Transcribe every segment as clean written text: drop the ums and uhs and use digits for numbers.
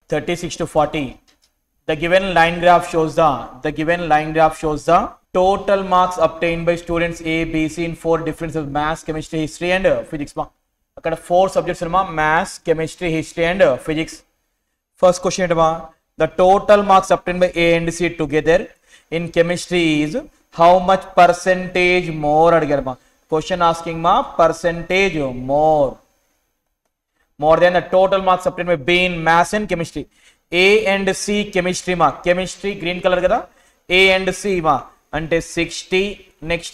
36 to 40. The given line graph shows the total marks obtained by students A, B, C in 4 different subjects: maths, chemistry, history and physics. అక్కడ 4 subjects are maths, chemistry, history and physics. First question is the total marks obtained by A and C together in chemistry is how much percentage more అడిగారు. Question asking percentage more than the total marks obtained by B in maths and chemistry. A and C chemistry chemistry green color kada, A and C ante 60. Next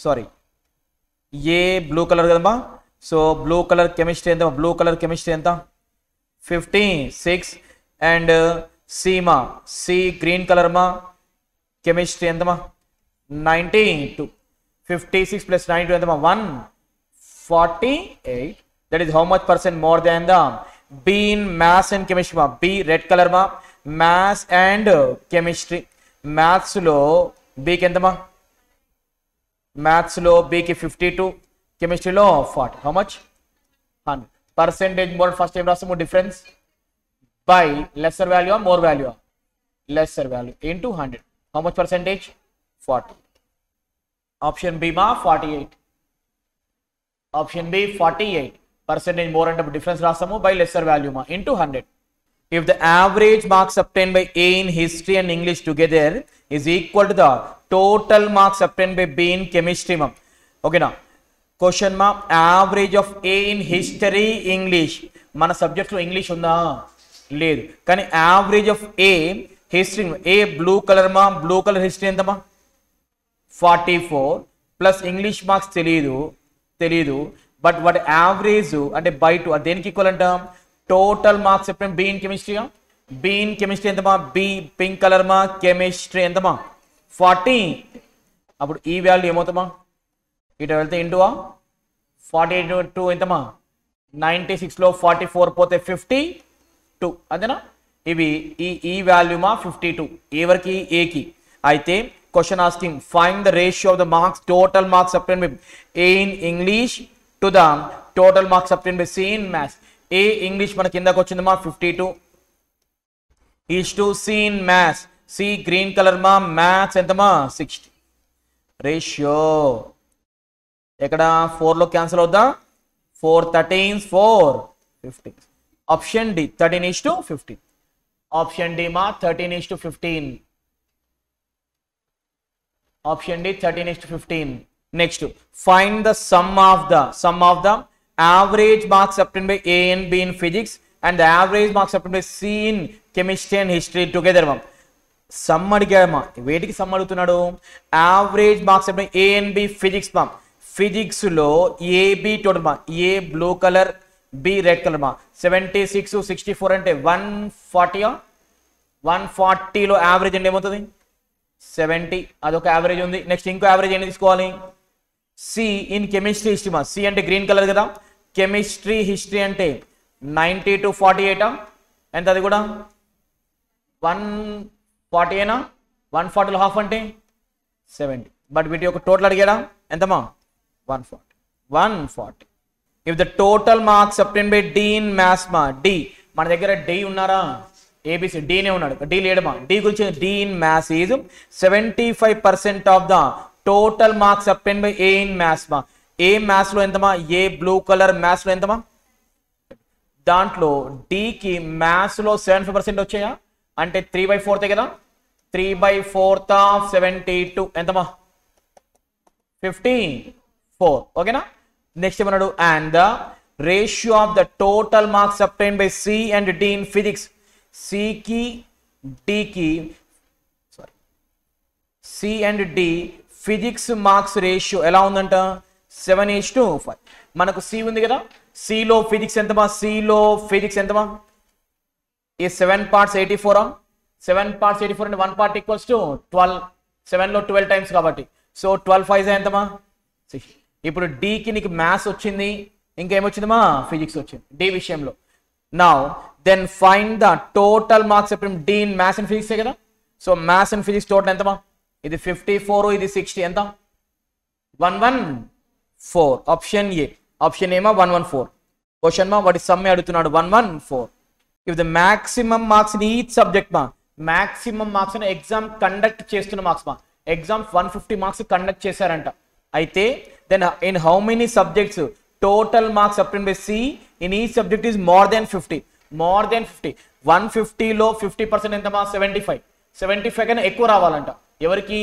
sorry, A blue color kada, so blue color chemistry enta 56 and C C green color chemistry enta 92. 56 plus 92 enta 148. That is how much percent more than the B in maths and chemistry. B red color maths and chemistry. Maths lo B ki enta maths lo B ki 52, chemistry lo 40. How much? 100. Percentage more first time rasamu difference by lesser value or more value? Lesser value into 100. How much percentage? 40. Option B 48. Option B 48. Percentage more and difference rasamu by lesser value into 100. If the average marks obtained by A in history and English together is equal to the total marks obtained by B in chemistry okay na. Question average of A in history English, మన subject లో English ఉందా లేదు, కానీ average of A history A blue color history ఎంత 44 plus English marks తెలియదు but what average అంటే by 2 దేనికి equal అంట టోటల్ మార్క్స్ చెప్పండి. బి ఇన్ కెమిస్ట్రీ ఎంతమా, బి పింక్ కలర్ కెమిస్ట్రీ ఎంతమా 40. అప్పుడు ఈ వాల్యూ ఏమవుతామా ఇటు వెళ్తే ఇంటూ 42 ఎంతమా 96 లో 44 పోతే 52 అంతేనా. ఇవి ఈ వాల్యూ 52 ఎవరికి ఏకి. అయితే question asking find the ratio of the marks total marks obtained by A in English to the total marks obtained by C in maths. A English మన కిందకి వచ్చింది 52 is to C in maths. C green color maths ఎంతమా 60. Ratio ఎక్కడ 4 లో cancel అవుద్దా, 4 13s 4 15. Option D 13:15. Option D 13:15. Option D 13:15. Next, find the sum of the average marks obtained by A and B in physics and the average marks obtained by C in chemistry and history together. Sum అడిగామా, వేటికి some అడుగుతున్నాడు? Average marks obtained by A and B physics physics లో A B total A blue colour B red colour 76 64 అంటే 140 లో average అంటే ఏమవుతుంది 70. అదొక average ఉంది. Next ఇంకో యావరేజ్ ఏంటి తీసుకోవాలి? C in chemistry history C అంటే గ్రీన్ కలర్ కదా, కెమిస్ట్రీ హిస్టరీ అంటే 90 to 48 ఎంత, అది కూడా 140 అయినా 140లో హాఫ్ అంటే 70. బట్ వీటి యొక్క టోటల్ అడిగాడా ఎంతమా 140. If the total marks obtained by D in maths D మన దగ్గర D ఉన్నారా, ఏబిసి డీనే ఉన్నాడు, డి లేడమా. డి గురించి D in maths is 75% of the total marks obtained by A in maths A maths లో ఎంతమా, ఏ బ్లూ కలర్ మ్యాథ్స్ లో ఎంతమా, దాంట్లో డికి మ్యాథ్స్ లో 75% వచ్చాయా అంటే 3/4 కదా, 3/4 ఆఫ్ 72 ఎంతమా 54. ఓకేనా. నెక్స్ట్ ఏమన్నాడు, and the ratio of the total marks obtained by C and D in physics. C and D physics marks ratio ఎలా ఉందంట 7:5. మనకు సి ఉంది కదా, సిలో ఫిజిక్స్ ఎంతమా, సిలో ఫిజిక్స్ ఎంతమా ఈ 7 parts 84 7 parts 84 అంటే 1 part equals to 12. 7 లో 12 times కాబట్టి సో 12 5 ఎంతమా 6. ఇప్పుడు డికి నీకు మ్యాథ్స్ వచ్చింది, ఇంకేమొచ్చిందమా ఫిజిక్స్ వచ్చింది డి విషయంలో. Now then find the total marks obtained D in maths and physics కదా. So maths and physics total ఎంతమా, ఇది 54 ఇది 60 ఎంత 114. Option A 114. క్వశ్చన్ మా వాటి సమ్మె అడుగుతున్నాడు 114. If the maximum marks in each subject మా మాక్సిమం మార్క్స్ అని ఎగ్జామ్ కండక్ట్ చేస్తున్న మార్క్స్ మా ఎగ్జామ్ 150 మార్క్స్ కండక్ట్ చేశారంట. అయితే then in how many subjects total marks obtained by C in each subject is more than 50. 150లో 50% ఎంత మా 75. 75 కన్నా ఎక్కువ రావాలంట. ఎవరికి?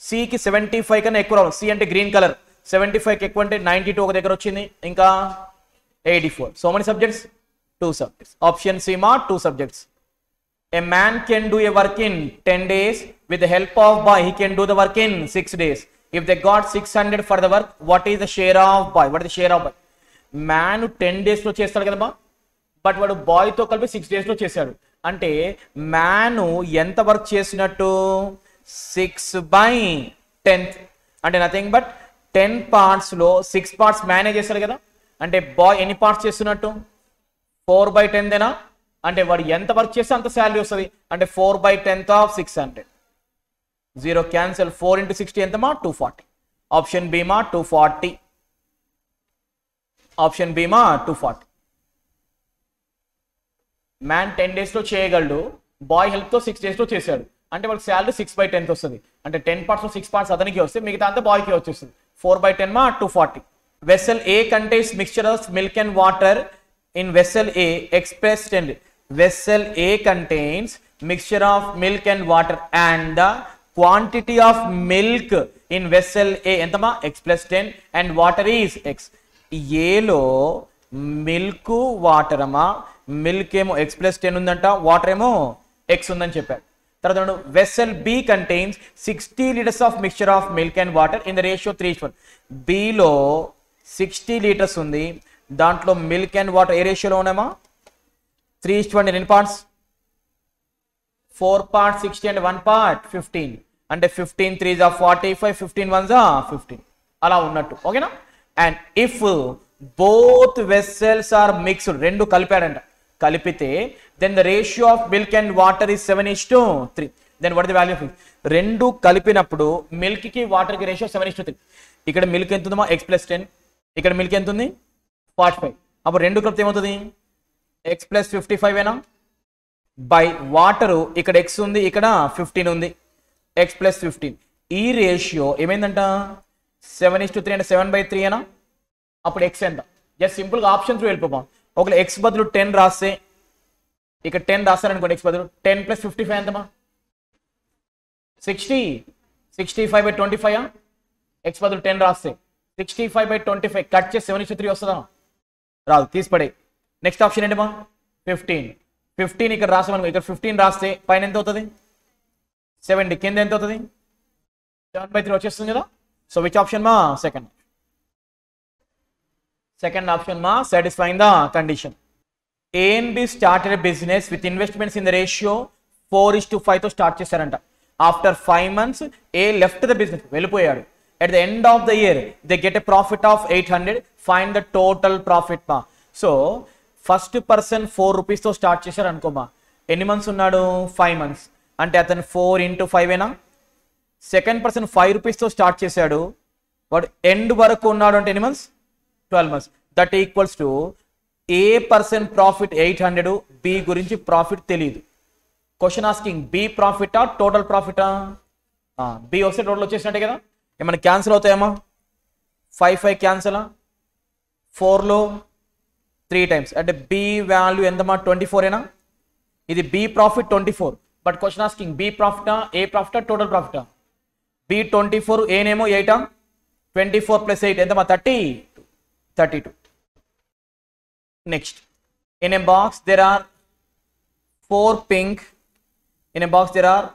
సికి 75 కన్నా ఎక్కువ రావాలి. సి అంటే గ్రీన్ కలర్. 75కి ఎక్కువ అంటే 92 ఒక దగ్గర వచ్చింది, ఇంకా 84. So many subjects? 2 subjects. Option C మా 2 subjects. A man can do a work in 10 days. With the help of boy, he can do the work in 6 days. If they got 600 for the work, what is the share of boy? What is the share of boy? Man 10 days లో చేస్తాడు కదమ్మా, but వాడు bye తో కలిపి 6 days లో చేశాడు. అంటే man ఎంత వర్క్ చేసినట్టు? 6/10. అంటే నథింగ్ బట్ 10 parts లో 6 parts మ్యానే చేశాడు కదా. అంటే బాయ్ ఎన్ని పార్ట్స్ చేస్తున్నట్టు? 4/10 దేనా? అంటే వాడు ఎంత వర్క్ చేస్తే అంత శాలరీ వస్తుంది. అంటే 4/10 of 600. 0 క్యాన్సల్. 4 into 60 ఎంతమా? 240. ఆప్షన్ బి మా 240. ఆప్షన్ బి మా 240. మ్యాన్ 10 days లో చేయగలడు, బాయ్ హెల్ప్ తో 6 days లో చేశాడు. అంటే వాళ్ళకి శాలరీ 6/10 వస్తుంది. అంటే 10 parts లో 6 parts అతనికి వస్తే మిగతా అంతా బాయ్కి వచ్చేస్తుంది. 4/10 మా 240. Vessel A contains mixture of milk and water. In vessel A, express and vessel A contains mixture of milk and water, and the quantity of milk in vessel A entama x plus 10 and water is x. A లో milk water అమ్మా, milk ఏమో x plus 10 ఉందంట, water ఏమో x ఉందని చెప్పాడు. తర్వాత vessel B contains 60 liters of mixture of milk and water in the ratio 3:1. B లో 60 liters ఉంది, దాంట్లో మిల్క్ అండ్ వాటర్ ఏ రేషియోలో ఉన్నామా? 3:1. ఎన్ని పార్ట్స్? 4 parts 60 and 1 part 15. అంటే 15 3s are 45, 15 1s are 15. అలా ఉన్నట్టు. ఓకేనా? And if both vessels are mixed, రెండు కలిపాడంట, కలిపితే then the ratio of milk and water is 7:3. Then what the value of రెండు కలిపినప్పుడు మిల్క్ కి వాటర్ కి రేషియో 7:3. ఇక్కడ మిల్క్ ఎంత ఉందమ్మా? x plus 10. ఇక్కడ మిల్క్ ఎంత ఉంది? 45. అప్పుడు రెండు కలిపితే ఏమవుతుంది? x plus 55 ఏనా? బై వాటరు ఇక్కడ x ఉంది, ఇక్కడ 15 ఉంది, x plus 15. ఈ రేషియో ఏమైందంట? 7:3 అంటే 7/3 ఏనా? అప్పుడు x ఎంత? జస్ట్ సింపుల్గా ఆప్షన్ త్రూ వెళ్ళిపోతాం. ఒకవేళ x బదులు 10 రాస్తే, ఇక్కడ 10 రాస్తారనుకోండి, x బదులు 10 plus 55 ఎంతమా? 60. 65/25. x బదులు 10 రాస్తే 65/25 కట్ చేసి 7:3 వస్తుందా? రాదు, తీసిపడే. నెక్స్ట్ ఆప్షన్ ఏంటమ్మా? 15. 15 ఇక్కడ రాసామనుకో, ఇక్కడ 15 రాస్తే పైన ఎంత అవుతుంది? 70. కింద ఎంత అవుతుంది? 7/3 వచ్చేస్తుంది కదా. సో విచ్ ఆప్షన్ మా? సెకండ్ ఆప్షన్ మా satisfying the condition. A and B started a business with investments in the ratio 4:5 తో స్టార్ట్ చేశారంట. After 5 months A left the business, వెళ్ళిపోయాడు. At the end of the year, they get a profit of 800. Find the total profit ma. So, first person 4 rupees తో start చేశారు అనుకోమా. ఎన్ని months ఉన్నాడు? 5 months. అంటే అతను 4 into 5 ఏనా? Second person 5 rupees తో start చేశాడు, వాడు ఎండ్ వరకు ఉన్నాడు అంటే ఎన్ని months? 12 months. That equals to A person profit 800, B గురించి ప్రాఫిట్ తెలియదు. క్వశ్చన్ ఆస్కింగ్ బి ప్రాఫిటా టోటల్ ప్రాఫిటా? బి వస్తే టోటల్ వచ్చేసినట్టే కదా. ఏమైనా క్యాన్సిల్ అవుతాయమ్మా? 5 క్యాన్సిల్. 4లో 3 times అంటే బి వాల్యూ ఎంతమా? 24 ఏనా? ఇది B profit 24. But question asking B ప్రాఫిటా, ఏ ప్రాఫిటా, టోటల్ ప్రాఫిటా? బి 24, ఏనేమో 8. 24 plus 8 ఎంతమా? 32. Next, in a box there are 4 pink. In a box there are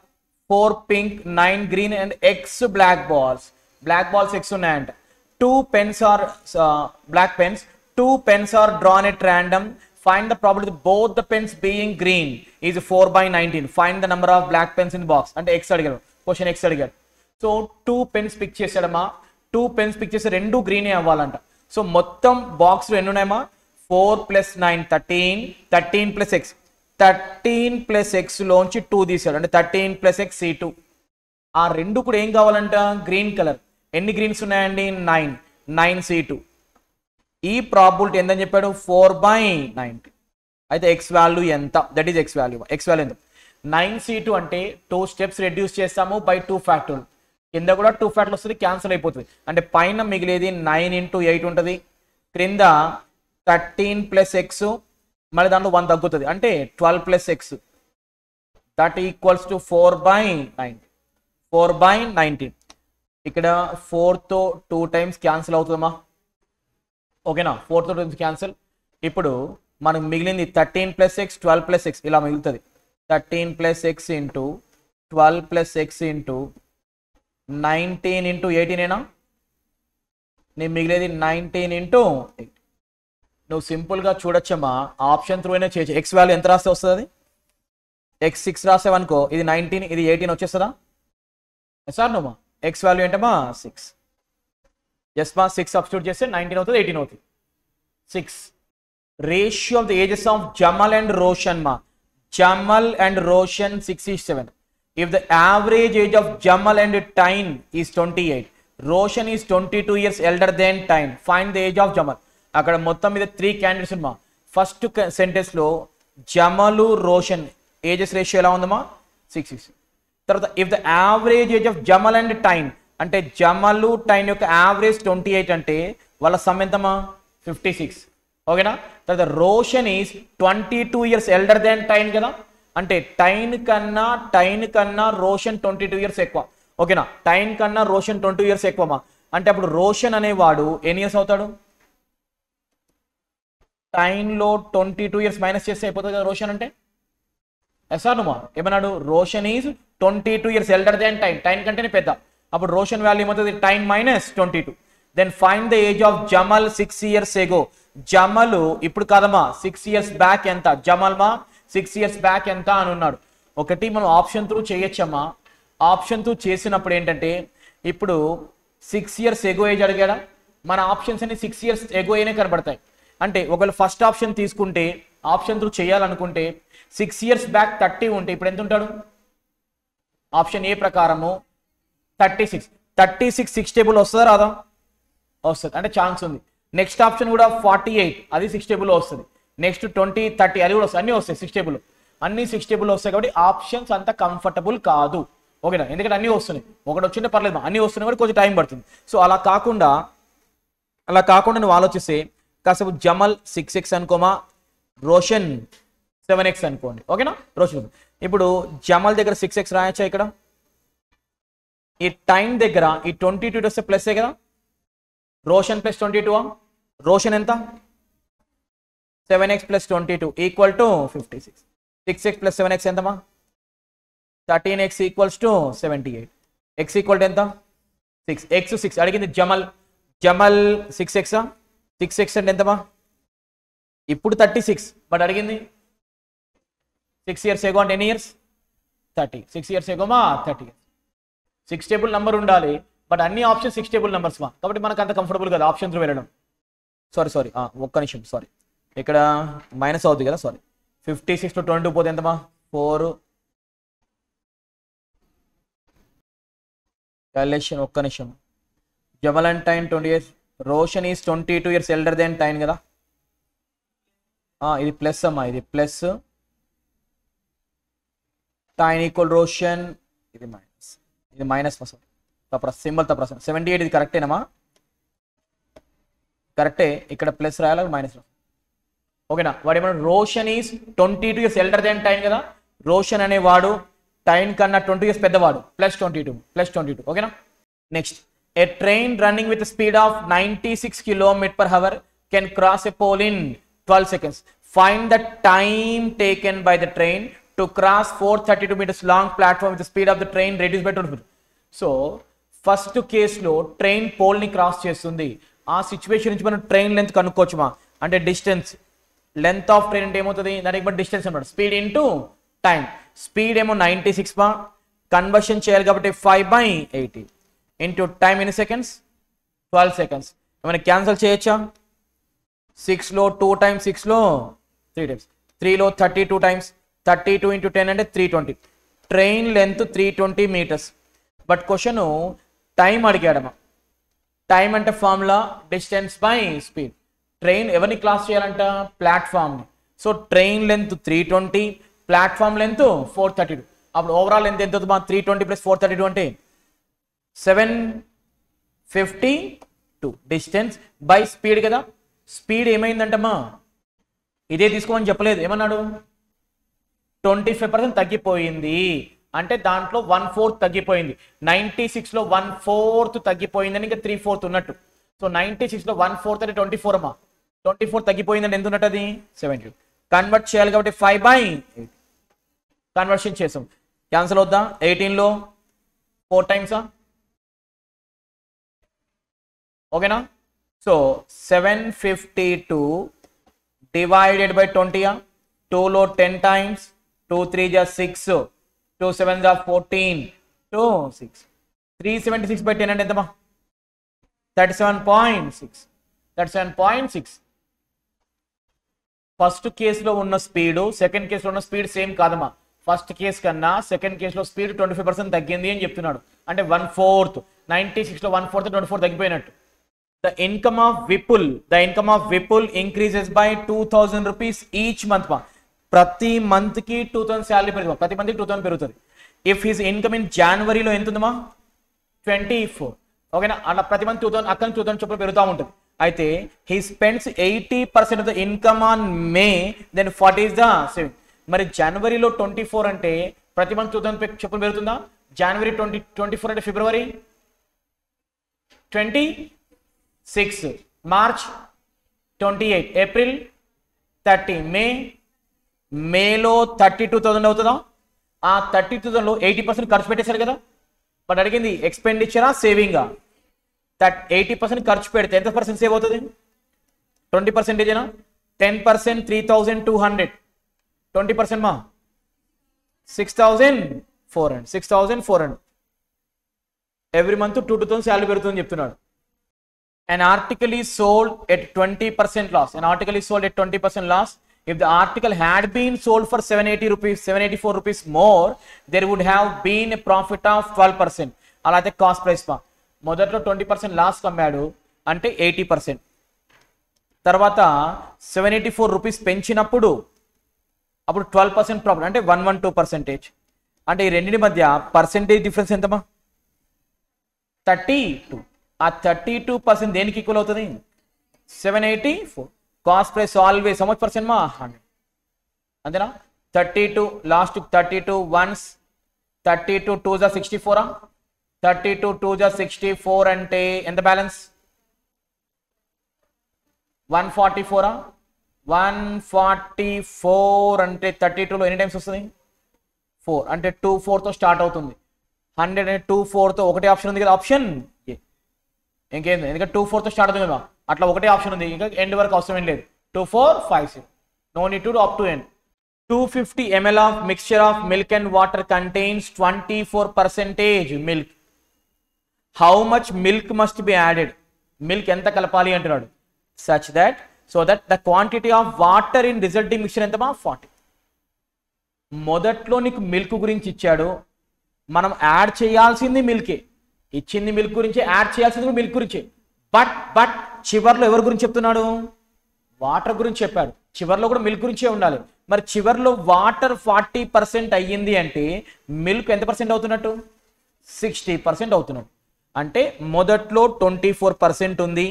4 pink, 9 green and X black balls. Black balls X ఉన్నాయంట. 2 pens are black pens. 2 pens are drawn at random. Find the probability of both the pens being green is 4/19. Find the number of black pens in the box. అంటే X అడిగాడు, క్వశ్చన్ X అడిగాడు. So 2 pens pick చేశాడమ్మా. 2 pens pick చేసి రెండు గ్రీనే అవ్వాలంట. So మొత్తం బాక్స్లో ఎన్ని ఉన్నాయమ్మా? 4 plus 9 13. 13 plus X. 13 plus X లోంచి 2 తీసాడు, అంటే 13 plus X C2. ఆ రెండు కూడా ఏం కావాలంట? Green colour. ఎన్ని గ్రీన్స్ ఉన్నాయండి? 9 C2. ఈ ప్రాబిలిటీ ఎంతని చెప్పాడు 4/90. అయితే ఎక్స్ వాల్యూ ఎంత, దట్ ఈస్ ఎక్స్ వాల్యూ ఎంత 9c2 అంటే 2 స్టెప్స్ రెడ్యూస్ చేస్తాము బై 2 ఫ్యాక్టోరియల్. కింద కూడా 2 ఫ్యాక్టోరియల్ వస్తుంది, క్యాన్సిల్ అయిపోతుంది. అంటే పైన మిగిలేది 9 × 8 ఉంటుంది, క్రింద 13 + x, మళ్ళీ దాంట్లో 1 తగ్గుతుంది అంటే 12 + x, దట్ ఈక్వల్స్ టు 4/90. ఇక్కడ 4తో 2 టైమ్స్ క్యాన్సిల్ అవుతుందమ్మా, ఓకేనా, 4తో 2 టైమ్స్ క్యాన్సిల్. ఇప్పుడు మనకు మిగిలింది 13 + x 12 + x ఇలా మిగులుతుంది. 13 + x × 12 + x × 19 × 18 నేను మిగిలేది 19 × 8. నువ్వు సింపుల్గా చూడొచ్చమ్మా, ఆప్షన్ త్రూ అయినా చేయొచ్చు. ఎక్స్ వాల్యూ ఎంత రాస్తే వస్తుంది, అది x 6 రాసావనుకో, ఇది 19 ఇది 18 వచ్చేస్తుందా సార్ నువ్వు? ఎక్స్ వాల్యూ ఏంటమ్మా 6. ఎస్ మా 6 సబ్స్టిట్యూట్ చేస్తే 19 అవుతుంది, 18 అవుతుంది. 6 ratio of the ages of Jamal and Roshan మా. Jamal and Roshan 67. If the average age of Jamal and Tyne is 28, Roshan is 22 years elder than Tyne, find the age of Jamal. అక్కడ మొత్తం మీద 3 క్యాండిడేట్స్ ఉన్నా. ఫస్ట్ సెంటెన్స్ లో జమలు రోషన్ ఏజెస్ రేషియో ఎలా ఉందమ్మా 6. తర్వాత if the average age of Jamal and Tyne అంటే జమలు టైన్ యొక్క యావరేజ్ 28 అంటే వాళ్ళ సమ్ ఎంతమ్మా 56, ఓకేనా. తర్వాత Roshan is 22 years elder than Tyne కదా, అంటే టైన్ కన్నా రోషన్ 22 years ఎక్కువ, ఓకేనా. టైన్ కన్నా రోషన్ 22 years ఎక్కువమా, అంటే అప్పుడు రోషన్ అనేవాడు ఎన్ని ఇయర్స్ అవుతాడు, టైన్లో 22 years మైనస్ చేస్తే అయిపోతుంది కదా రోషన్ అంటే. ఎస్ఆర్నుమా ఏమన్నాడు, Roshan is 22 years elder than టైన్, టైన్ కంటేనే పెద్ద. అప్పుడు రోషన్ వాల్యూ ఏమవుతుంది, టైన్ - 22. Then find the age of Jamal 6 years ago. జమలు ఇప్పుడు కాదమ్మా 6 years బ్యాక్ ఎంత, జమల్ మా 6 years బ్యాక్ ఎంత అని ఉన్నాడు. ఒకటి మనం ఆప్షన్ త్రూ చేయొచ్చమ్మా. ఆప్షన్ త్రూ చేసినప్పుడు ఏంటంటే ఇప్పుడు 6 years ఎగో ఏజ్ అడిగాడా, మన ఆప్షన్స్ అన్ని 6 years ఎగో ఏనే కనబడతాయి. అంటే ఒకవేళ ఫస్ట్ ఆప్షన్ తీసుకుంటే ఆప్షన్ త్రూ చేయాలనుకుంటే 6 years బ్యాక్ 30 ఉంటే ఇప్పుడు ఎంత ఉంటాడు, ఆప్షన్ ఏ ప్రకారము 36 6 టేబుల్ వస్తుందా రాదా, వస్తుంది, అంటే ఛాన్స్ ఉంది. నెక్స్ట్ ఆప్షన్ కూడా 48 అది 6 టేబుల్లో వస్తుంది. నెక్స్ట్ 20 30 అది కూడా వస్తుంది, అన్నీ వస్తాయి 6 టేబుల్, అన్ని 6 టేబుల్ వస్తాయి. కాబట్టి ఆప్షన్స్ అంత కంఫర్టబుల్ కాదు, ఓకేనా. ఎందుకంటే అన్నీ వస్తున్నాయి, ఒకటి వచ్చింటే పర్లేదు, అన్నీ వస్తున్నాయి కూడా కొంచెం టైం పడుతుంది. సో అలా కాకుండా నువ్వు ఆలోచిస్తే కాసేపు జమల్ 6x అనుకోమా, రోషన్ 7x అనుకోండి, ఓకేనా. రోషన్ ఇప్పుడు జమల్ దగ్గర 6x రాయచ్చా, ఇక్కడ ఈ టైం దగ్గర ఈ 22 వస్తే ప్లస్ కదా, రోషన్ + 22, రోషన్ ఎంత 7x + 22 equal to 56. 6x + 7x ఎంతమా 13x equals to 78. x equal to ఎంత 6, x 6 అడిగింది జమల్ 6x 6x అంటే ఎంతమా ఇప్పుడు 36, బట్ అడిగింది 6 years ఎగో అంటే ఎన్ని years 30, 6 years ఎగోమా 30 years. 6 table number ఉండాలి, బట్ అన్ని ఆప్షన్ 6 టేబుల్ నెంబర్స్ మా, కాబట్టి మనకు అంత కంఫర్టబుల్ కదా ఆప్షన్ త్రూ వెళ్ళడం. సారీ ఒక్క నిమిషం, సారీ ఇక్కడ మైనస్ అవుతుంది కదా, సారీ 56 to 22 పోతే ఎంతమా 4 క్యాలిక్యులేషన్. ఒక్క నిమిషం, Jamal and Tyne 20 years, Roshan is 22 years elder than Tyne కదా, ఇది ప్లస్ అమ్మా, ఇది ప్లస్ టైన్ ఈక్వల్ రోషన్, ఇది మైనస్ సింబల్ తప్ప 78 ఇది కరెక్టేనమ్మా, కరెక్టే. ఇక్కడ ప్లస్ రాయాలి, మైనస్ రాయాలి, ఓకేనా. వాడు ఏమన్నా Roshan is 22 years elder than Tyne కదా, రోషన్ అనేవాడు టైన్ కన్నా 20 years పెద్దవాడు, +22, ఓకేనా. Next, a train running with speed of 96 km/h can cross a pole in 12 seconds. Find the time taken by the train to cross 432 meters long platform with the speed of the train reduced by 20 meters. So first కేసులో train pole ని cross చేస్తుంది. ఆ situation నుంచి మనం train length కనుక్కోవచ్చుమా, అంటే distance, length of train అంటే ఏమవుతుంది, దానికి బట్టి డిస్టెన్స్ అన్నమాట, స్పీడ్ ఇంటూ టైం. స్పీడ్ ఏమో 96 మా, కన్వర్షన్ చేయాలి కాబట్టి 5/80 ఇంటూ టైమ్ ఎన్ని సెకండ్స్ 12 seconds. ఏమైనా క్యాన్సిల్ చేయొచ్చా, 6లో 2 times, 6లో 3 times, 3లో 32 times, 32 into 10 అంటే 320. Train length 320 meters. But question time అడిగాడమ్మా. టైం అంటే formula distance by speed. Train ఎవరిని క్లాస్ చేయాలంట, ప్లాట్ఫామ్ని. So train length 320, platform length 432. అప్పుడు ఓవరాల్ లెంత్ ఎంత అవుతుంది? 320 + 432 అంటే 752. డిస్టెన్స్ బై స్పీడ్ కదా. స్పీడ్ ఏమైందంటమ్మా, ఇదే తీసుకోమని చెప్పలేదు, ఏమన్నాడు? 25% తగ్గిపోయింది. అంటే దాంట్లో 1/4 తగ్గిపోయింది. 96లో 1/4 తగ్గిపోయిందని ఇంకా 3/4 ఉన్నట్టు. సో 96లో 1/4 అంటే 24 అమ్మా. 24 తగ్గిపోయిందని ఎంత ఉన్నట్టు? అది 70. కన్వర్ట్ చేయాలి కాబట్టి 5/8 కన్వర్షన్ చేసాం. క్యాన్సల్ అవుద్దా? 18లో 4 టైమ్సా? ఓకేనా? So 752 divided by 20. 2లో 10 టైమ్స్, 2 3 = 6, 2 7 = 14, 2 6. 376/10 అంటే ఎంతమా? 37.6. 37.6. ఫస్ట్ కేసులో ఉన్న స్పీడు సెకండ్ కేసులో ఉన్న స్పీడ్ సేమ్ కాదమ్మా. ఫస్ట్ కేసు కన్నా సెకండ్ కేసులో స్పీడ్ 25% తగ్గింది అని చెప్తున్నాడు. అంటే 1/4. 96లో 1/4 24 తగ్గిపోయినట్టు. The income of Vipul increases by 2000 rupees each month. ప్రతి మంత్ కి 2000 శాలరీ పెరుగుతుంది. ప్రతి మంత్కి 2000 పెరుగుతుంది. ఇఫ్ హిస్ ఇన్కమ్ ఇన్ జనవరిలో ఎంత ఉందమ్మా? 24. ఓకేనా? అలా ప్రతి మంత్ 2000 అక్కడ 2000 చొప్పున పెరుగుతూ ఉంటుంది. అయితే he spends 80% of the income on May, then 40 is the saving. మరి జనవరిలో 24 అంటే ప్రతి మంత్ 2000 చొప్పున పెరుగుతుందా? జనవరి 24 అంటే ఫిబ్రవరి 26, మార్చ్ 28, ఏప్రిల్ 30, మేలో 32,000 అవుతుందా? ఆ 32,000లో 80% ఖర్చు పెట్టేశారు కదా. బట్ అడిగింది ఎక్స్పెండిచరా సేవింగా? 80% ఖర్చు పెడితే ఎంత పర్సెంట్ సేవ్ అవుతుంది? 20%. 10% 3,200. 20% మా 6,400. ఎవ్రీ మంత్ 2,000 శాలరీ పెరుగుతుందని చెప్తున్నాడు. An article is sold at 20% loss. An article is sold at 20% loss. If the article had been sold for 784 rupees more, there would have been a profit of 12%. అలా అయితే cost price మా మొదట్లో 20% loss కమ్మాడు అంటే 80%. తర్వాత 784 rupees పెంచినప్పుడు అప్పుడు 12% profit అంటే 112%. అంటే ఈ రెండింటి మధ్య పర్సెంటేజ్ డిఫరెన్స్ ఎంతమా? 32. ఆ 32% దేనికి ఈక్వల్ అవుతుంది? 784. Cost price always how much percent మా? 100. అంతేనా? 32 లాస్ట్ 32 వన్స్ 32 2 = 64. 32 2 = 64 అంటే ఎంత బ్యాలెన్స్? 144. 144 అంటే 32లో ఎన్ని టైమ్స్ వస్తుంది? 4. అంటే 24తో స్టార్ట్ అవుతుంది. 100 అంటే 24తో ఒకటే ఆప్షన్ ఉంది కదా, ఆప్షన్ ఏ. ఇంకేంది? ఎందుకంటే 24తో స్టార్ట్ అవుతుంది కదా, అట్లా ఒకటే ఆప్షన్ ఉంది, ఇంకా ఎండ్ వరకు అవసరం ఏం లేదు. 2456. No need to up to end. 250 ml of mixture of milk and water contains 24% milk. How much milk must be added? Milk ఎంత కలపాలి అంటున్నాడు. Such that so that the quantity of water in resulting mixture ఎంతమా? 40. మొదట్లో నీకు milk గురించి ఇచ్చాడు, మనం add చేయాల్సింది మిల్కే. ఇచ్చింది మిల్క్ గురించి, యాడ్ చేయాల్సింది మిల్క్ గురించి. బట్ చివర్లో ఎవరి గురించి చెప్తున్నాడు? వాటర్ గురించి చెప్పాడు. చివర్లో కూడా మిల్క్ గురించే ఉండాలి. మరి చివర్లో వాటర్ 40% అయ్యింది అంటే మిల్క్ ఎంత పర్సెంట్ అవుతున్నట్టు? 60% అవుతున్నట్టు. అంటే మొదట్లో 24% ఉంది,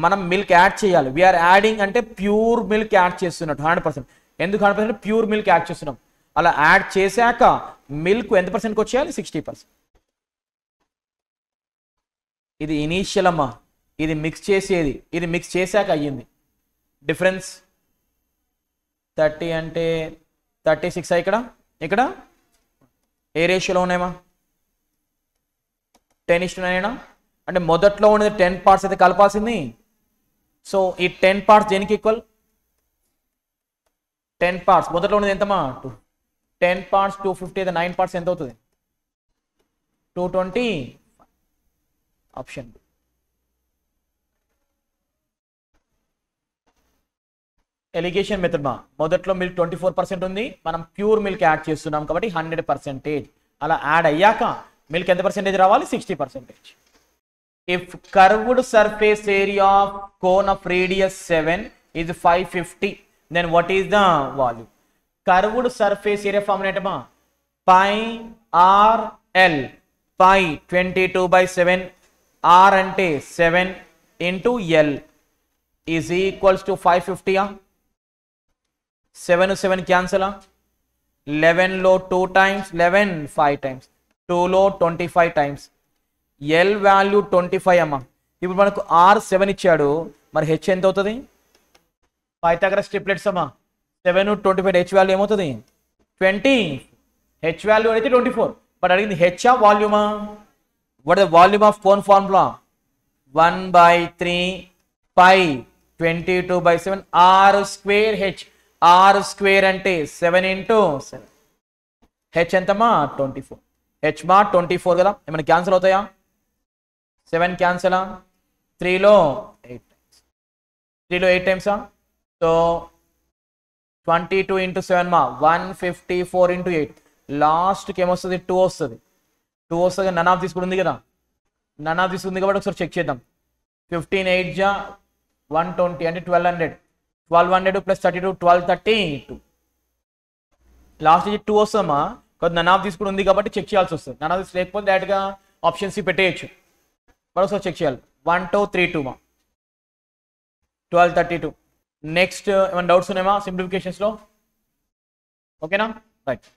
మనం మిల్క్ యాడ్ చేయాలి. వీఆర్ యాడింగ్ అంటే ప్యూర్ మిల్క్ యాడ్ చేస్తున్నట్టు 100%. ఎందుకు 100%? ప్యూర్ మిల్క్ యాడ్ చేస్తున్నాం. అలా యాడ్ చేశాక మిల్క్ ఎంత పర్సెంట్కి వచ్చేయాలి? 60%. ఇది ఇనీషియల్ అమ్మా, ఇది మిక్స్ చేసేది, ఇది మిక్స్ చేశాక అయ్యింది. డిఫరెన్స్ 30 అంటే 36 ఇక్కడ ఏ రేషియోలో ఉన్నాయమ్మా? 10:9 అంటే మొదట్లో ఉన్నది 10 parts అయితే కలపాల్సింది. సో ఈ 10 parts దేనికి ఈక్వల్? 10 parts మొదట్లో ఉన్నది ఎంతమా? 2. 10 parts 250 అయితే 9 parts ఎంత అవుతుంది? 220. ఆప్షన్ ఎలిగేషన్ మెథడ్ మా మొదట్లో మిల్క్ 24% ఉంది, మనం ప్యూర్ మిల్క్ యాడ్ చేస్తున్నాం కాబట్టి 100%. అలా యాడ్ అయ్యాక మిల్క్ ఎంత పర్సెంటేజ్ రావాలి? 60%. If curved surface area of cone of radius 7 is 550, then what is the volume? Curved surface area formula ఏంటమ్మా? Pi r l. Pi 22/7, r అంటే 7 into l is equals to 550. 7 7 cancel. 11 లో 2 times, 11 5 times, 2 లో 25 times. L value 25 అమ్మా. ఇప్పుడు మనకు R 7 ఇచ్చాడు, మరి H ఎంత అవుతుంది? పైథాగరస్ ట్రిప్లెట్స్ అమ్మా. 7 25 H వాల్యూ ఏమవుతుంది? 20. H వాల్యూ అయితే 24, బట్ అడిగింది H ఆ వాల్యూమా? What the volume of cone formula? 1/3 pi 22/7 r square H. R square అంటే 7 into 7. H ఎంతమ్మా? 24. H మా 24 కదా, ఏమైనా క్యాన్సిల్ అవుతాయా? 7 క్యాన్సిల్. 3లో 8 times. 3లో 8 times. సో 22 into 7 మా 154 into 8. లాస్ట్కి ఏమొస్తుంది? 2 వస్తుంది. 2 వస్తుంది. నన్ ఆఫ్ తీసుకుంటుంది కదా, నన్ ఆఫ్ తీసుకుంది కాబట్టి ఒకసారి చెక్ చేద్దాం. 15 8 జా 120 అంటే 1200. 1200 ప్లస్ 32 1232. లాస్ట్ 2 వస్తుందమ్మా, కొద్ది నన్ ఆఫ్ తీసుకుని ఉంది కాబట్టి చెక్ చేయాల్సి వస్తుంది. నన్ ఆఫ్ లేకపోతే డైరెక్ట్గా ఆప్షన్ సి పెట్టేయచ్చు. మరొకసారి చెక్ చేయాలి. 1 2 3 2 మా 1232. నెక్స్ట్ ఏమైనా డౌట్స్ ఉన్నాయా సింప్లిఫికేషన్స్లో? ఓకేనా, రైట్.